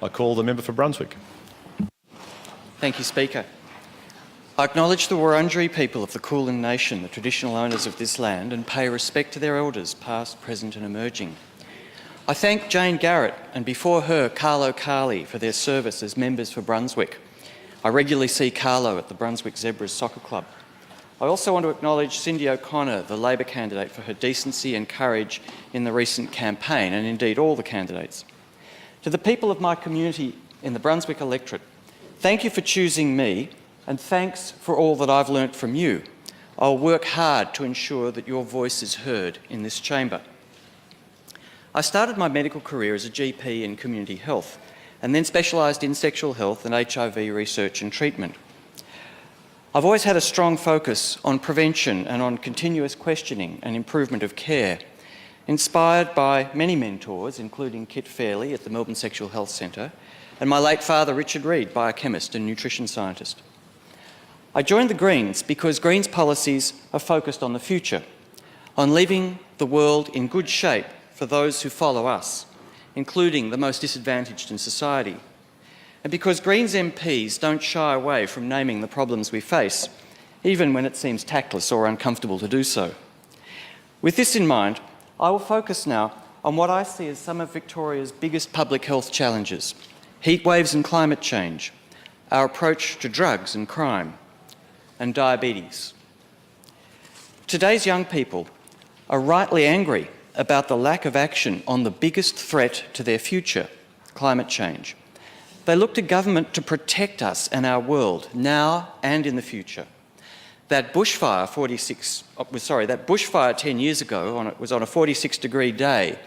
I call the member for Brunswick. Thank you, Speaker. I acknowledge the Wurundjeri people of the Kulin Nation, the traditional owners of this land, and pay respect to their elders, past, present and emerging. I thank Jane Garrett and before her Carlo Carli for their service as members for Brunswick. I regularly see Carlo at the Brunswick Zebras Soccer Club. I also want to acknowledge Cindy O'Connor, the Labor candidate, for her decency and courage in the recent campaign, and indeed all the candidates. To the people of my community in the Brunswick electorate, thank you for choosing me, and thanks for all that I've learnt from you. I'll work hard to ensure that your voice is heard in this chamber. I started my medical career as a GP in community health and then specialised in sexual health and HIV research and treatment. I've always had a strong focus on prevention and on continuous questioning and improvement of care, inspired by many mentors, including Kit Fairley at the Melbourne Sexual Health Centre and my late father Richard Reid, biochemist and nutrition scientist. I joined the Greens because Greens policies are focused on the future, on leaving the world in good shape for those who follow us, including the most disadvantaged in society. And because Greens MPs don't shy away from naming the problems we face, even when it seems tactless or uncomfortable to do so. With this in mind, I will focus now on what I see as some of Victoria's biggest public health challenges: heat waves and climate change, our approach to drugs and crime, and diabetes. Today's young people are rightly angry about the lack of action on the biggest threat to their future, climate change. They look to government to protect us and our world, now and in the future. That bushfire 10 years ago was on a 46-degree day,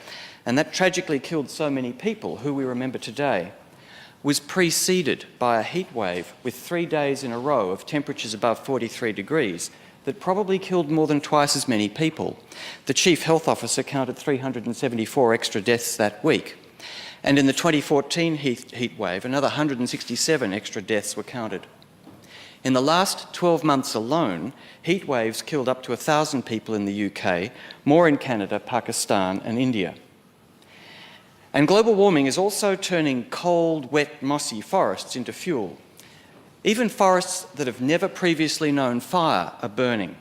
and that tragically killed so many people who we remember today, was preceded by a heat wave with 3 days in a row of temperatures above 43 degrees that probably killed more than twice as many people. The Chief Health Officer counted 374 extra deaths that week. And in the 2014 heat wave, another 167 extra deaths were counted. In the last 12 months alone, heat waves killed up to 1,000 people in the UK, more in Canada, Pakistan and India. And global warming is also turning cold, wet, mossy forests into fuel. Even forests that have never previously known fire are burning.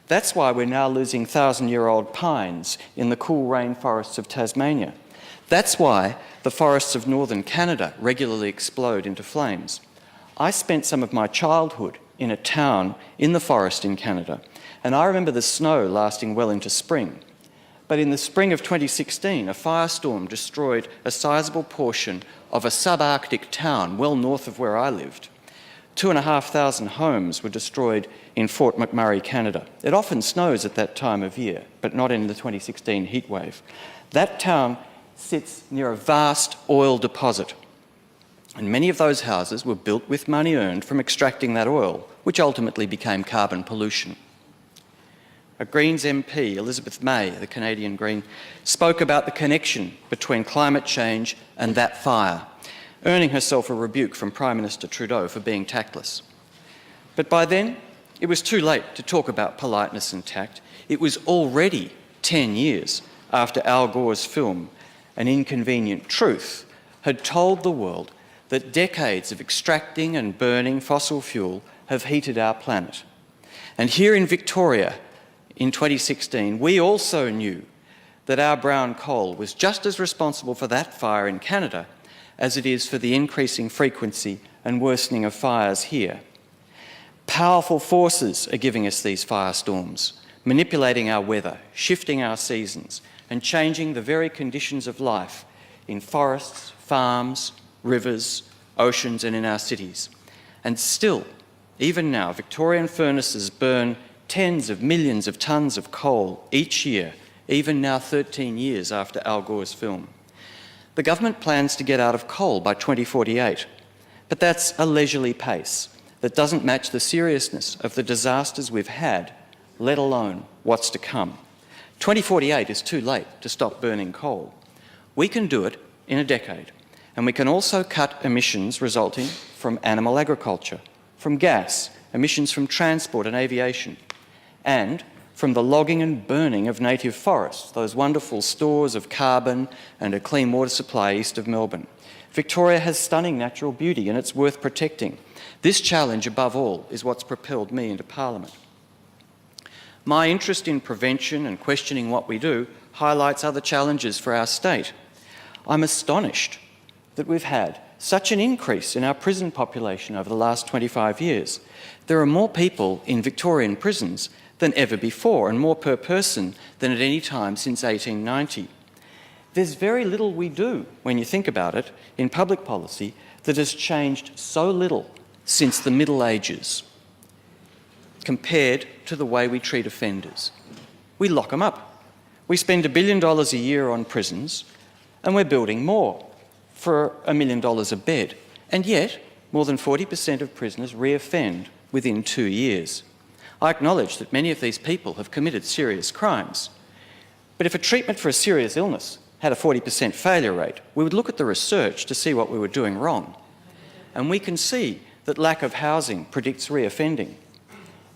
That's why we're now losing 1,000-year-old pines in the cool rainforests of Tasmania. That's why the forests of northern Canada regularly explode into flames. I spent some of my childhood in a town in the forest in Canada, and I remember the snow lasting well into spring. But in the spring of 2016, a firestorm destroyed a sizable portion of a subarctic town well north of where I lived. 2,500 homes were destroyed in Fort McMurray, Canada. It often snows at that time of year, but not in the 2016 heatwave. That town sits near a vast oil deposit, and many of those houses were built with money earned from extracting that oil, which ultimately became carbon pollution. A Greens MP, Elizabeth May, the Canadian Green, spoke about the connection between climate change and that fire, earning herself a rebuke from Prime Minister Trudeau for being tactless. But by then, it was too late to talk about politeness and tact. It was already 10 years after Al Gore's film, An Inconvenient Truth, had told the world that decades of extracting and burning fossil fuel have heated our planet. And here in Victoria, in 2016, we also knew that our brown coal was just as responsible for that fire in Canada as it is for the increasing frequency and worsening of fires here. Powerful forces are giving us these firestorms, manipulating our weather, shifting our seasons, and changing the very conditions of life in forests, farms, rivers, oceans, and in our cities. And still, even now, Victorian furnaces burn tens of millions of tonnes of coal each year, even now 13 years after Al Gore's film. The government plans to get out of coal by 2048, but that's a leisurely pace that doesn't match the seriousness of the disasters we've had, let alone what's to come. 2048 is too late to stop burning coal. We can do it in a decade, and we can also cut emissions resulting from animal agriculture, from gas, emissions from transport and aviation, and from the logging and burning of native forests, those wonderful stores of carbon and a clean water supply east of Melbourne. Victoria has stunning natural beauty and it's worth protecting. This challenge, above all, is what's propelled me into Parliament. My interest in prevention and questioning what we do highlights other challenges for our state. I'm astonished that we've had such an increase in our prison population over the last 25 years. There are more people in Victorian prisons than ever before, and more per person than at any time since 1890. There's very little we do, when you think about it, in public policy that has changed so little since the Middle Ages compared to the way we treat offenders. We lock them up. We spend $1 billion a year on prisons, and we're building more for $1 million a bed. And yet, more than 40% of prisoners reoffend within 2 years. I acknowledge that many of these people have committed serious crimes. But if a treatment for a serious illness had a 40% failure rate, we would look at the research to see what we were doing wrong. And we can see that lack of housing predicts reoffending.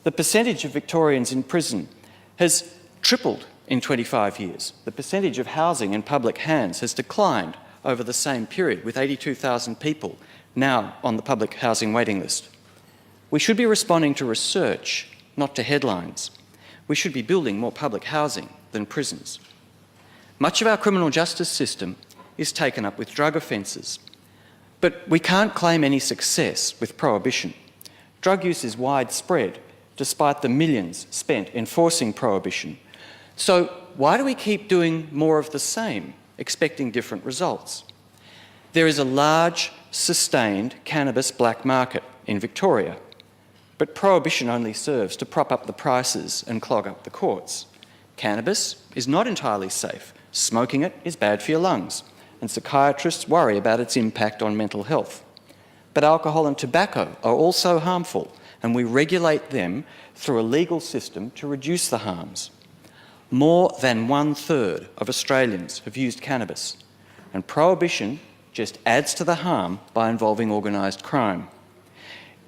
The percentage of Victorians in prison has tripled in 25 years. The percentage of housing in public hands has declined over the same period, with 82,000 people now on the public housing waiting list. We should be responding to research, not to headlines. We should be building more public housing than prisons. Much of our criminal justice system is taken up with drug offences, but we can't claim any success with prohibition. Drug use is widespread, despite the millions spent enforcing prohibition. So why do we keep doing more of the same, expecting different results? There is a large, sustained cannabis black market in Victoria, but prohibition only serves to prop up the prices and clog up the courts. Cannabis is not entirely safe. Smoking it is bad for your lungs, and psychiatrists worry about its impact on mental health. But alcohol and tobacco are also harmful, and we regulate them through a legal system to reduce the harms. More than 1/3 of Australians have used cannabis, and prohibition just adds to the harm by involving organised crime.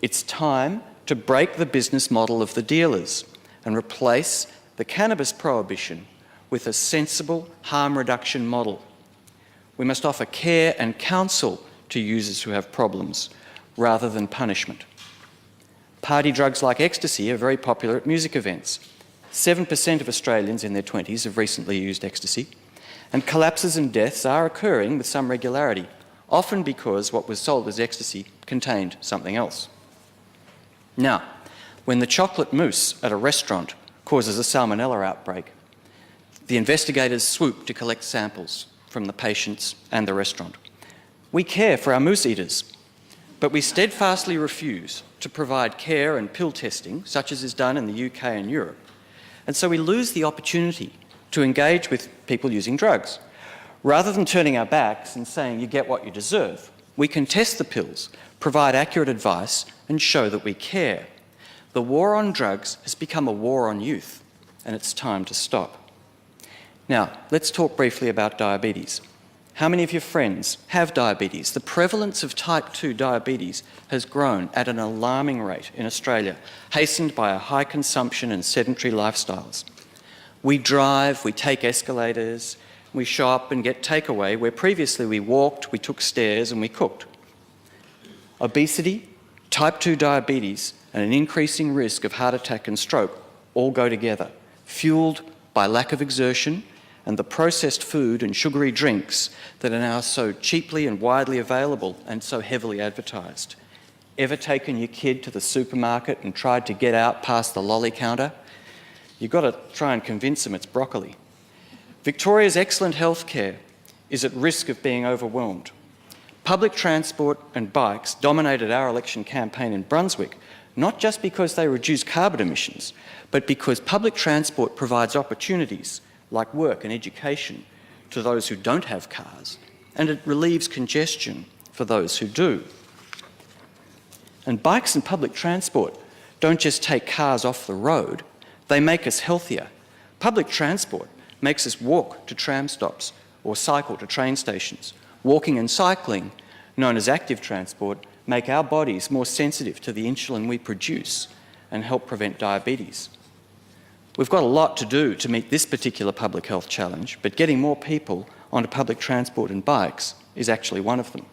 It's time to break the business model of the dealers and replace the cannabis prohibition with a sensible harm reduction model. We must offer care and counsel to users who have problems rather than punishment. Party drugs like ecstasy are very popular at music events. 7% of Australians in their 20s have recently used ecstasy, and collapses and deaths are occurring with some regularity, often because what was sold as ecstasy contained something else. Now, when the chocolate mousse at a restaurant causes a salmonella outbreak, the investigators swoop to collect samples from the patients and the restaurant. We care for our mousse eaters, but we steadfastly refuse to provide care and pill testing, such as is done in the UK and Europe. And so we lose the opportunity to engage with people using drugs. Rather than turning our backs and saying, you get what you deserve, we can test the pills, provide accurate advice, and show that we care. The war on drugs has become a war on youth, and it's time to stop. Now, let's talk briefly about diabetes. How many of your friends have diabetes? The prevalence of type 2 diabetes has grown at an alarming rate in Australia, hastened by our high consumption and sedentary lifestyles. We drive, we take escalators, we shop and get takeaway, where previously we walked, we took stairs and we cooked. Obesity, type 2 diabetes, and an increasing risk of heart attack and stroke all go together, fueled by lack of exertion and the processed food and sugary drinks that are now so cheaply and widely available and so heavily advertised. Ever taken your kid to the supermarket and tried to get out past the lolly counter? You've got to try and convince them it's broccoli. Victoria's excellent healthcare is at risk of being overwhelmed. Public transport and bikes dominated our election campaign in Brunswick, not just because they reduce carbon emissions, but because public transport provides opportunities like work and education to those who don't have cars, and it relieves congestion for those who do. And bikes and public transport don't just take cars off the road, they make us healthier. Public transport makes us walk to tram stops or cycle to train stations. Walking and cycling, known as active transport, make our bodies more sensitive to the insulin we produce and help prevent diabetes. We've got a lot to do to meet this particular public health challenge, but getting more people onto public transport and bikes is actually one of them.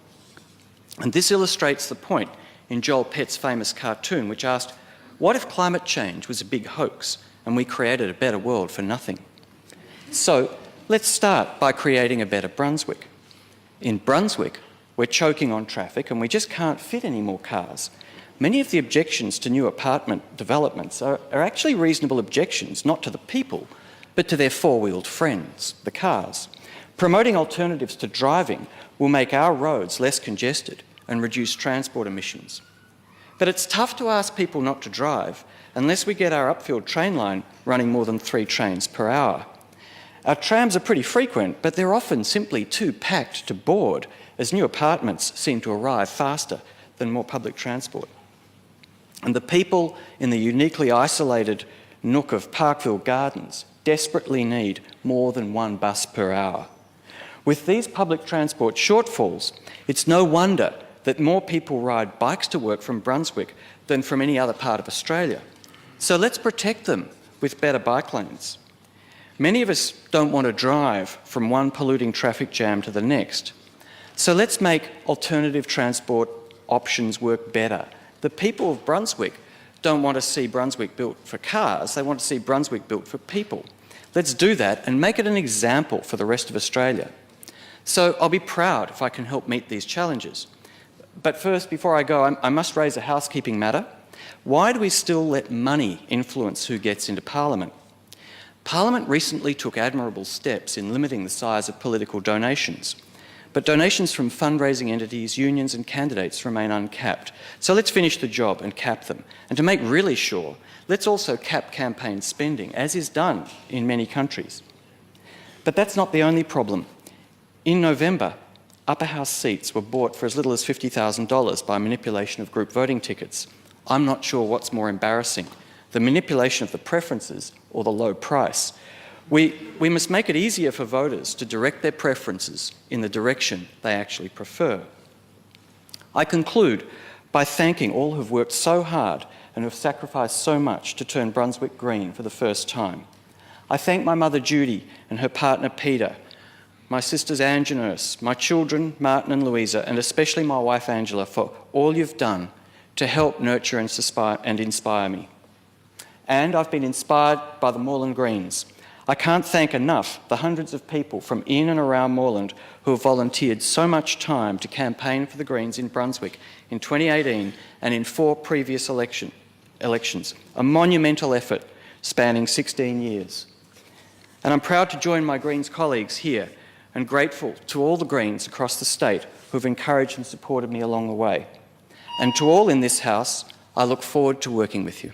And this illustrates the point in Joel Pett's famous cartoon, which asked, what if climate change was a big hoax and we created a better world for nothing? So let's start by creating a better Brunswick. In Brunswick, we're choking on traffic and we just can't fit any more cars. Many of the objections to new apartment developments are actually reasonable objections, not to the people, but to their four-wheeled friends, the cars. Promoting alternatives to driving will make our roads less congested and reduce transport emissions. But it's tough to ask people not to drive unless we get our upfield train line running more than 3 trains per hour. Our trams are pretty frequent, but they're often simply too packed to board, as new apartments seem to arrive faster than more public transport. And the people in the uniquely isolated nook of Parkville Gardens desperately need more than 1 bus per hour. With these public transport shortfalls, it's no wonder that more people ride bikes to work from Brunswick than from any other part of Australia. So let's protect them with better bike lanes. Many of us don't want to drive from one polluting traffic jam to the next. So let's make alternative transport options work better. The people of Brunswick don't want to see Brunswick built for cars, they want to see Brunswick built for people. Let's do that and make it an example for the rest of Australia. So I'll be proud if I can help meet these challenges. But first, before I go, I must raise a housekeeping matter. Why do we still let money influence who gets into Parliament? Parliament recently took admirable steps in limiting the size of political donations. But donations from fundraising entities, unions and candidates remain uncapped. So let's finish the job and cap them. And to make really sure, let's also cap campaign spending, as is done in many countries. But that's not the only problem. In November, upper house seats were bought for as little as $50,000 by manipulation of group voting tickets. I'm not sure what's more embarrassing, the manipulation of the preferences or the low price. We must make it easier for voters to direct their preferences in the direction they actually prefer. I conclude by thanking all who've worked so hard and who've sacrificed so much to turn Brunswick green for the first time. I thank my mother Judy and her partner Peter, my sisters Ange and Urs, my children Martin and Louisa, and especially my wife Angela for all you've done to help nurture and inspire me. And I've been inspired by the Moreland Greens. I can't thank enough the hundreds of people from in and around Moreland who have volunteered so much time to campaign for the Greens in Brunswick in 2018 and in 4 previous elections, a monumental effort spanning 16 years. And I'm proud to join my Greens colleagues here and grateful to all the Greens across the state who've encouraged and supported me along the way. And to all in this House, I look forward to working with you.